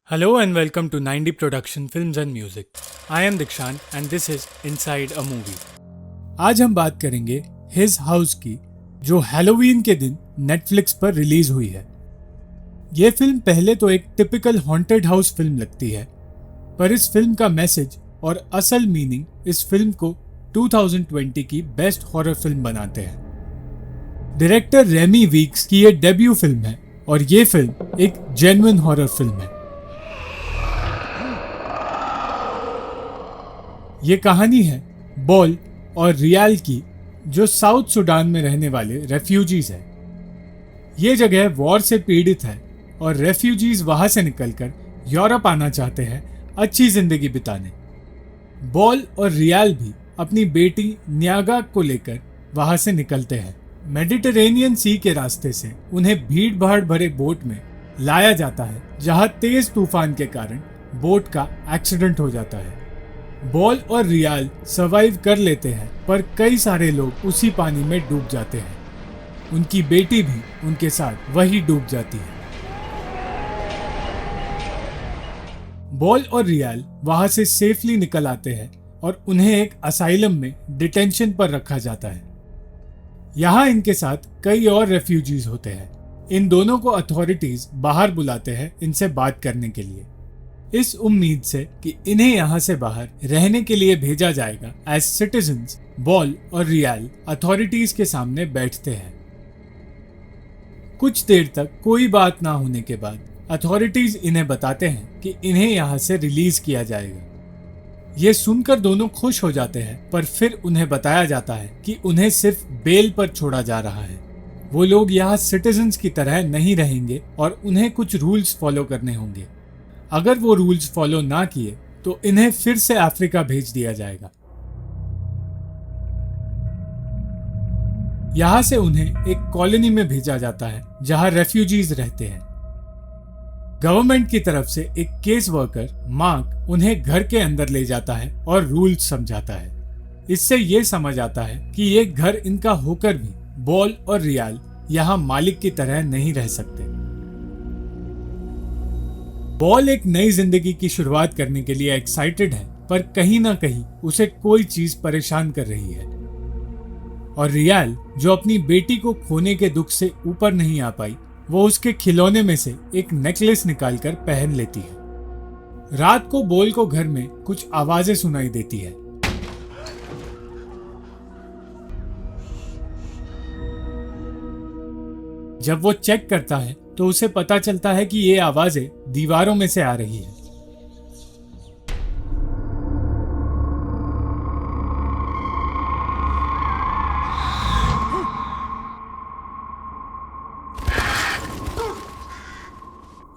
Hello and welcome to 90 Production Films and Music. I am Dikshant and this is Inside a Movie. आज हम बात करेंगे his house की, जो Halloween के दिन नेटफ्लिक्स पर रिलीज हुई है। ये फिल्म पहले तो एक टिपिकल हॉन्टेड हाउस फिल्म लगती है, पर इस फिल्म का मैसेज और असल मीनिंग इस फिल्म को 2020 की बेस्ट हॉरर फिल्म बनाते हैं। डायरेक्टर रेमी वीक्स की ये डेब्यू फिल्म है और ये फिल्म एक जेन्युइन हॉरर फिल्म है। ये कहानी है बॉल और रियाल की, जो साउथ सुडान में रहने वाले रेफ्यूजीज हैं। ये जगह वॉर से पीड़ित है और रेफ्यूजीज वहां से निकलकर यूरोप आना चाहते हैं अच्छी जिंदगी बिताने। बॉल और रियाल भी अपनी बेटी न्यागा को लेकर वहां से निकलते हैं। मेडिटेरेनियन सी के रास्ते से उन्हें भीड़ भाड़ भरे बोट में लाया जाता है, जहां तेज तूफान के कारण बोट का एक्सीडेंट हो जाता है। बॉल और रियाल सर्वाइव कर लेते हैं, पर कई सारे लोग उसी पानी में डूब जाते हैं। उनकी बेटी भी उनके साथ वही डूब जाती है। बॉल और रियाल वहां से सेफली निकल आते हैं और उन्हें एक असाइलम में डिटेंशन पर रखा जाता है। यहाँ इनके साथ कई और रेफ्यूजीज होते हैं। इन दोनों को अथॉरिटीज बाहर बुलाते हैं इनसे बात करने के लिए, इस उम्मीद से कि इन्हें यहाँ से बाहर रहने के लिए भेजा जाएगा एज सिटीजन्स। बॉल और रियाल अथॉरिटीज के सामने बैठते हैं। कुछ देर तक कोई बात ना होने के बाद अथॉरिटीज इन्हें बताते हैं कि इन्हें यहाँ से रिलीज किया जाएगा। ये सुनकर दोनों खुश हो जाते हैं, पर फिर उन्हें बताया जाता है कि उन्हें सिर्फ बेल पर छोड़ा जा रहा है। वो लोग यहाँ सिटीजन्स की तरह नहीं रहेंगे और उन्हें कुछ रूल्स फॉलो करने होंगे। अगर वो रूल्स फॉलो ना किए तो इन्हें फिर से अफ्रीका भेज दिया जाएगा। यहां से उन्हें एक कॉलोनी में भेजा जाता है जहां रेफ्यूजीज रहते हैं। गवर्नमेंट की तरफ से एक केस वर्कर मार्क उन्हें घर के अंदर ले जाता है और रूल्स समझाता है। इससे ये समझ आता है कि ये घर इनका होकर भी बॉल और रियाल यहाँ मालिक की तरह नहीं रह सकते। बॉल एक नई जिंदगी की शुरुआत करने के लिए एक्साइटेड है, पर कहीं ना कहीं उसे कोई चीज परेशान कर रही है। और रियाल, जो अपनी बेटी को खोने के दुख से ऊपर नहीं आ पाई, वो उसके खिलौने में से एक नेकलेस निकालकर पहन लेती है। रात को बॉल को घर में कुछ आवाजें सुनाई देती है। जब वो चेक करता है तो उसे पता चलता है कि ये आवाजें दीवारों में से आ रही है।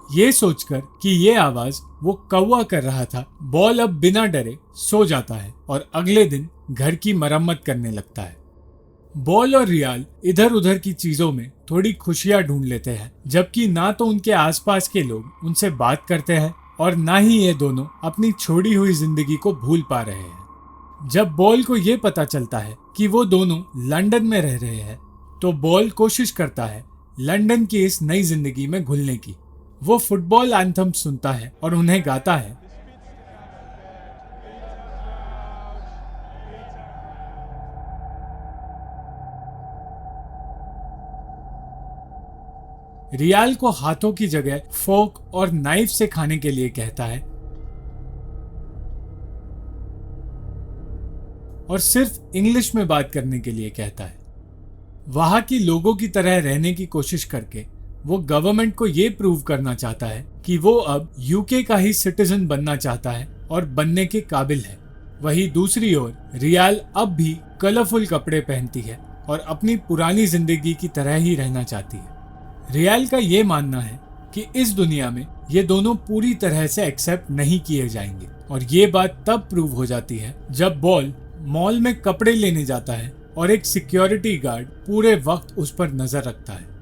ये सोचकर कि ये आवाज वो कौवा कर रहा था, बॉल अब बिना डरे सो जाता है और अगले दिन घर की मरम्मत करने लगता है। बॉल और रियाल इधर उधर की चीजों में थोड़ी खुशियां ढूंढ लेते हैं, जबकि ना तो उनके आसपास के लोग उनसे बात करते हैं और ना ही ये दोनों अपनी छोड़ी हुई जिंदगी को भूल पा रहे हैं। जब बॉल को ये पता चलता है कि वो दोनों लंदन में रह रहे हैं, तो बॉल कोशिश करता है लंदन की इस नई जिंदगी में घुलने की। वो फुटबॉल एंथम सुनता है और उन्हें गाता है। रियाल को हाथों की जगह फोक और नाइफ से खाने के लिए कहता है और सिर्फ इंग्लिश में बात करने के लिए कहता है। वहां की लोगों की तरह रहने की कोशिश करके वो गवर्नमेंट को ये प्रूव करना चाहता है कि वो अब यूके का ही सिटीजन बनना चाहता है और बनने के काबिल है। वहीं दूसरी ओर रियाल अब भी कलरफुल कपड़े पहनती है और अपनी पुरानी जिंदगी की तरह ही रहना चाहती है। रियाल का ये मानना है कि इस दुनिया में ये दोनों पूरी तरह से एक्सेप्ट नहीं किए जाएंगे, और ये बात तब प्रूव हो जाती है जब बॉल मॉल में कपड़े लेने जाता है और एक सिक्योरिटी गार्ड पूरे वक्त उस पर नजर रखता है।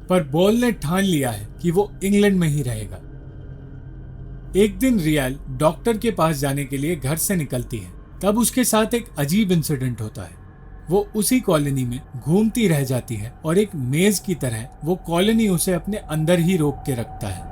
पर बॉल ने ठान लिया है कि वो इंग्लैंड में ही रहेगा। एक दिन रियाल डॉक्टर के पास जाने के लिए घर से निकलती है, तब उसके साथ एक अजीब इंसिडेंट होता है। वो उसी कॉलोनी में घूमती रह जाती है और एक मेज की तरह वो कॉलोनी उसे अपने अंदर ही रोक के रखता है।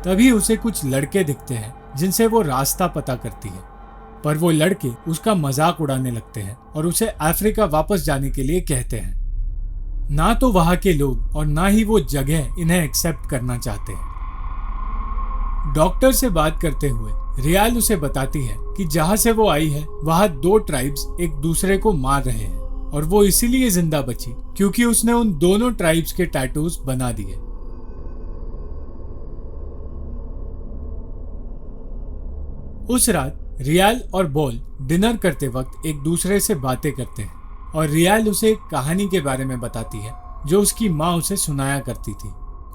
तभी उसे कुछ लड़के दिखते हैं जिनसे वो रास्ता पता करती है, पर वो लड़के उसका मजाक उड़ाने लगते हैं और उसे अफ्रीका वापस जाने के लिए कहते हैं। ना तो वहां के लोग और ना ही वो जगह इन्हें एक्सेप्ट करना चाहते हैं। डॉक्टर से बात करते हुए रियाल उसे बताती है कि जहां से वो आई है वहां 2 ट्राइब्स एक दूसरे को मार रहे हैं और वो इसीलिए जिंदा बची क्योंकि उसने उन दोनों ट्राइब्स के टैटूज बना दिए। उस रात रियाल और बॉल डिनर करते वक्त एक दूसरे से बातें करते हैं और रियाल उसे एक कहानी के बारे में बताती है जो उसकी माँ उसे सुनाया करती थी,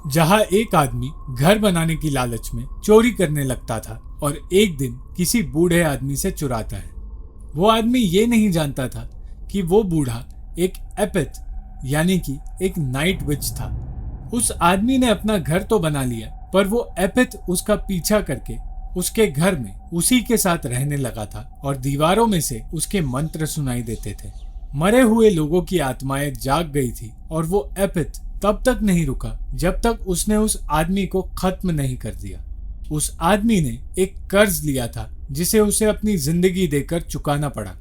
जहाँ एक आदमी घर बनाने की लालच में चोरी करने लगता था और एक दिन किसी बूढ़े आदमी से चुराता है। वो आदमी ये नहीं जानता था कि वो बूढ़ा एक एपिथ यानी कि एक नाइट विच था। उस आदमी ने अपना घर तो बना लिया, पर वो एपिथ उसका पीछा करके उसके घर में उसी के साथ रहने लगा था और दीवारों में से उसके मंत्र सुनाई देते थे। मरे हुए लोगों की आत्माएं जाग गई थी और वो एपिथ तब तक नहीं रुका जब तक उसने उस आदमी को खत्म नहीं कर दिया। उस आदमी ने एक कर्ज लिया था जिसे उसे अपनी जिंदगी देकर चुकाना पड़ा।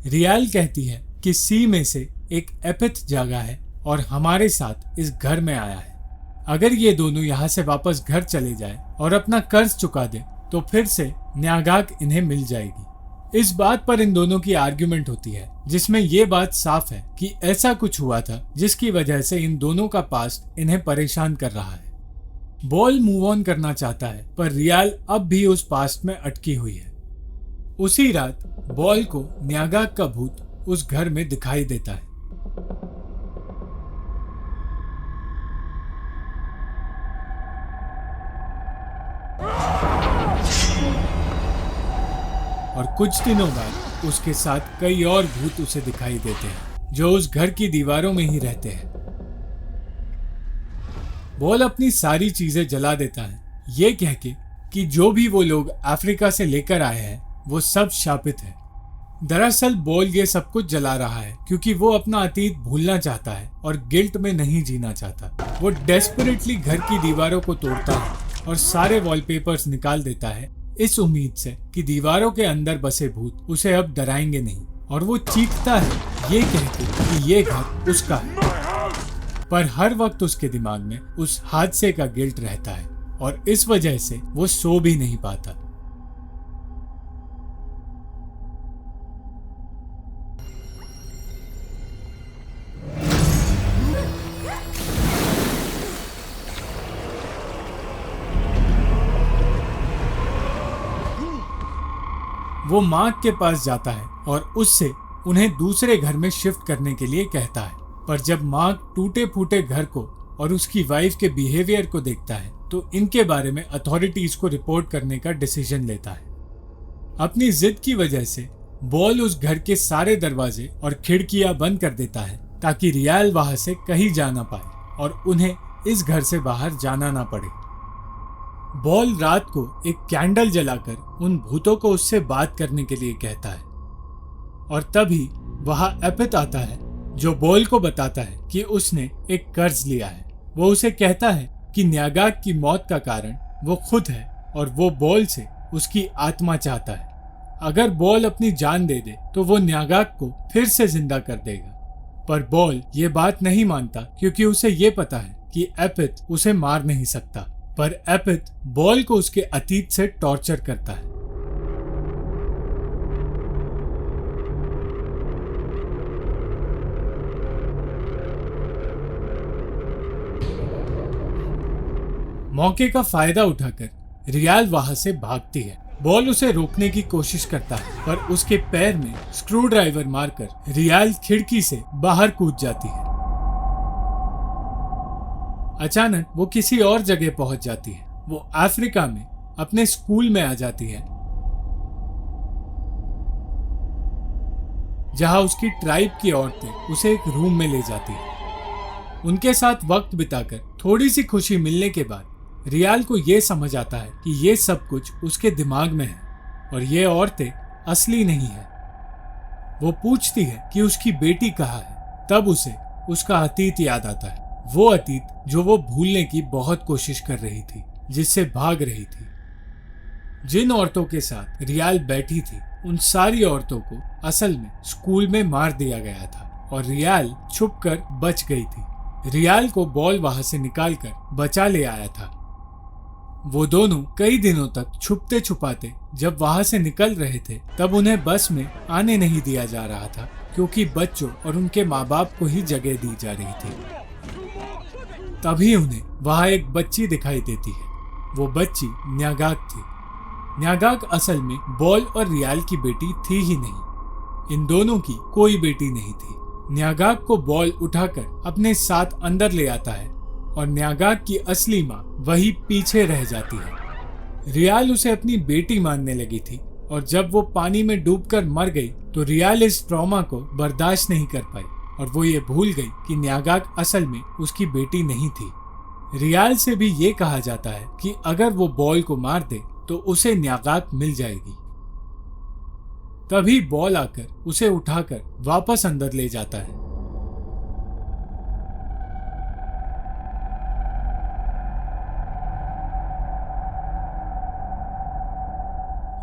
रियाल कहती है कि सी में से एक एपिथ जागा है और हमारे साथ इस घर में आया है। अगर ये दोनों यहाँ से वापस घर चले जाए और अपना कर्ज चुका दे तो फिर से न्यागाक इन्हें मिल जाएगी। इस बात पर इन दोनों की आर्ग्यूमेंट होती है जिसमें ये बात साफ है कि ऐसा कुछ हुआ था जिसकी वजह से इन दोनों का पास्ट इन्हें परेशान कर रहा है। बॉल मूव ऑन करना चाहता है पर रियाल अब भी उस पास्ट में अटकी हुई है। उसी रात बॉल को न्यागाक का भूत उस घर में दिखाई देता है। और कुछ दिनों बाद उसके साथ कई और भूत उसे दिखाई देते हैं जो उस घर की दीवारों में ही रहते हैं। बॉल अपनी सारी चीजें जला देता है, ये कह के कि जो भी वो लोग अफ्रीका से लेकर आए हैं वो सब शापित है। दरअसल बॉल ये सब कुछ जला रहा है क्योंकि वो अपना अतीत भूलना चाहता है और गिल्ट में नहीं जीना चाहता। वो डेस्परेटली घर की दीवारों को तोड़ता है और सारे वॉलपेपर्स निकाल देता है इस उम्मीद से कि दीवारों के अंदर बसे भूत उसे अब डराएंगे नहीं, और वो चीखता है ये कहते कि ये घर उसका है। पर हर वक्त उसके दिमाग में उस हादसे का गिल्ट रहता है और इस वजह से वो सो भी नहीं पाता। वो मार्क के पास जाता है और उससे उन्हें दूसरे घर में शिफ्ट करने के लिए कहता है, पर जब मार्क टूटे फूटे घर को और उसकी वाइफ के बिहेवियर को देखता है तो इनके बारे में अथॉरिटीज को रिपोर्ट करने का डिसीजन लेता है। अपनी जिद की वजह से बॉल उस घर के सारे दरवाजे और खिड़कियां बंद कर देता है ताकि रियाल वहां से कहीं जा ना पाए और उन्हें इस घर से बाहर जाना ना पड़े। बॉल रात को एक कैंडल जलाकर उन भूतों को उससे बात करने के लिए कहता है और तभी वहां एपिथ आता है जो बॉल को बताता है कि उसने एक कर्ज लिया है। वो उसे कहता है कि न्यागाक की मौत का कारण वो खुद है और वो बॉल से उसकी आत्मा चाहता है। अगर बॉल अपनी जान दे दे तो वो न्यागाक को फिर से जिंदा कर देगा, पर बॉल ये बात नहीं मानता क्योंकि उसे ये पता है कि एपिथ उसे मार नहीं सकता। पर एपिथ बॉल को उसके अतीत से टॉर्चर करता है। मौके का फायदा उठाकर रियाल वहां से भागती है। बॉल उसे रोकने की कोशिश करता है पर उसके पैर में स्क्रू ड्राइवर मारकर रियाल खिड़की से बाहर कूद जाती है। अचानक वो किसी और जगह पहुंच जाती है। वो अफ्रीका में अपने स्कूल में आ जाती है जहां उसकी ट्राइब की औरतें उसे एक रूम में ले जाती है। उनके साथ वक्त बिताकर थोड़ी सी खुशी मिलने के बाद रियाल को ये समझ आता है कि ये सब कुछ उसके दिमाग में है और ये औरतें असली नहीं है। वो पूछती है कि उसकी बेटी कहाँ है। तब उसे उसका अतीत याद आता है, वो अतीत जो वो भूलने की बहुत कोशिश कर रही थी। जिससे भाग रही थी। जिन औरतों के साथ रियाल बैठी थी उन सारी औरतों को असल में स्कूल में मार दिया गया था और रियाल छुपकर बच गई थी। रियाल को बॉल वहां से निकालकर बचा ले आया था। वो दोनों कई दिनों तक छुपते छुपाते जब वहां से निकल रहे थे तब उन्हें बस में आने नहीं दिया जा रहा था क्योंकि बच्चों और उनके माँ बाप को ही जगह दी जा रही थी। तभी उन्हें वहां एक बच्ची दिखाई देती है। वो बच्ची न्यागाक थी। न्यागाक असल में बॉल और रियाल की बेटी थी ही नहीं। इन दोनों की कोई बेटी नहीं थी। न्यागाक को बॉल उठाकर अपने साथ अंदर ले आता है और न्यागाक की असली माँ वही पीछे रह जाती है। रियाल उसे अपनी बेटी मानने लगी थी और जब वो पानी में डूबकर मर गई तो रियाल इस ट्रॉमा को बर्दाश्त नहीं कर पाई और वो ये भूल गई कि न्यागाक असल में उसकी बेटी नहीं थी। रियाल से भी ये कहा जाता है कि अगर वो बॉल को मार दे तो उसे न्यागाक मिल जाएगी। तभी बॉल आकर उसे उठाकर वापस अंदर ले जाता है।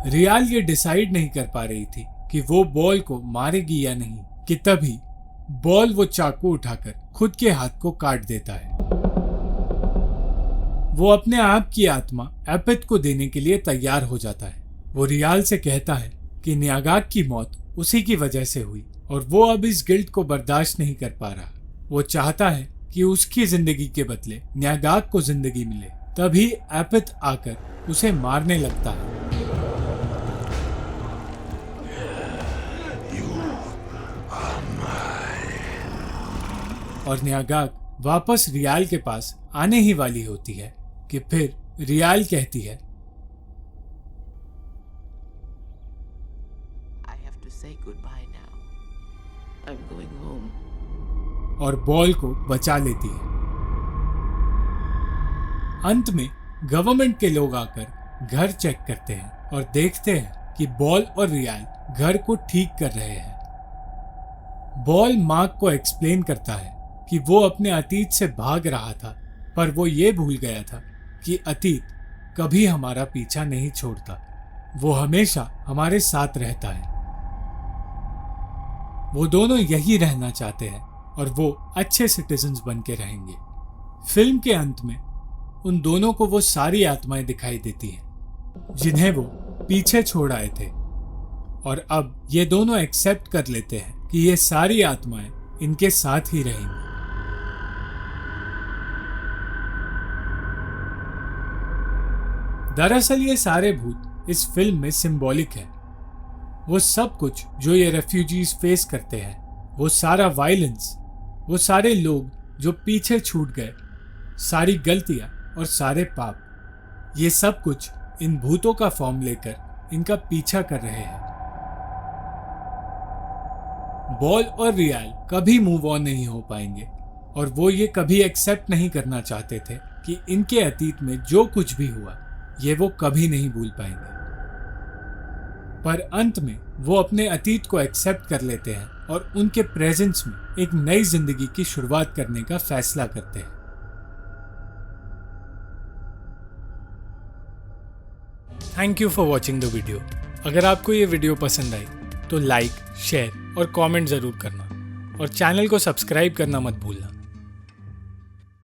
रियाल ये डिसाइड नहीं कर पा रही थी कि वो बॉल को मारेगी या नहीं कि तभी बॉल वो चाकू उठाकर खुद के हाथ को काट देता है। वो अपने आप की आत्मा एपिथ को देने के लिए तैयार हो जाता है। वो रियाल से कहता है कि न्यागाक की मौत उसी की वजह से हुई और वो अब इस गिल्ट को बर्दाश्त नहीं कर पा रहा। वो चाहता है कि उसकी जिंदगी के बदले न्यागाक को जिंदगी मिले। तभी एपिथ आकर उसे मारने लगता है। और न्यागाक वापस रियाल के पास आने ही वाली होती है कि फिर रियाल कहती है, I have to say goodbye now. I'm going home. और बॉल को बचा लेती है। अंत में गवर्नमेंट के लोग आकर घर चेक करते हैं और देखते हैं कि बॉल और रियाल घर को ठीक कर रहे हैं। बॉल मार्क को एक्सप्लेन करता है कि वो अपने अतीत से भाग रहा था पर वो ये भूल गया था कि अतीत कभी हमारा पीछा नहीं छोड़ता। वो हमेशा हमारे साथ रहता है। वो दोनों यही रहना चाहते हैं और वो अच्छे सिटीजन्स बन के रहेंगे। फिल्म के अंत में उन दोनों को वो सारी आत्माएं दिखाई देती हैं जिन्हें वो पीछे छोड़ आए थे और अब ये दोनों एक्सेप्ट कर लेते हैं कि ये सारी आत्माएं इनके साथ ही रहेंगी। दरअसल ये सारे भूत इस फिल्म में सिंबॉलिक है। वो सब कुछ जो ये रेफ्यूजीज फेस करते हैं, वो सारा वायलेंस, वो सारे लोग जो पीछे छूट गए, सारी गलतियां और सारे पाप, ये सब कुछ इन भूतों का फॉर्म लेकर इनका पीछा कर रहे हैं। बॉल और रियाल कभी मूव ऑन नहीं हो पाएंगे और वो ये कभी एक्सेप्ट नहीं करना चाहते थे कि इनके अतीत में जो कुछ भी हुआ ये वो कभी नहीं भूल पाएंगे। पर अंत में वो अपने अतीत को एक्सेप्ट कर लेते हैं और उनके प्रेजेंस में एक नई जिंदगी की शुरुआत करने का फैसला करते हैं। Thank you for watching the video. अगर आपको ये वीडियो पसंद आई तो लाइक, शेयर और कमेंट जरूर करना और चैनल को सब्सक्राइब करना मत भूलना।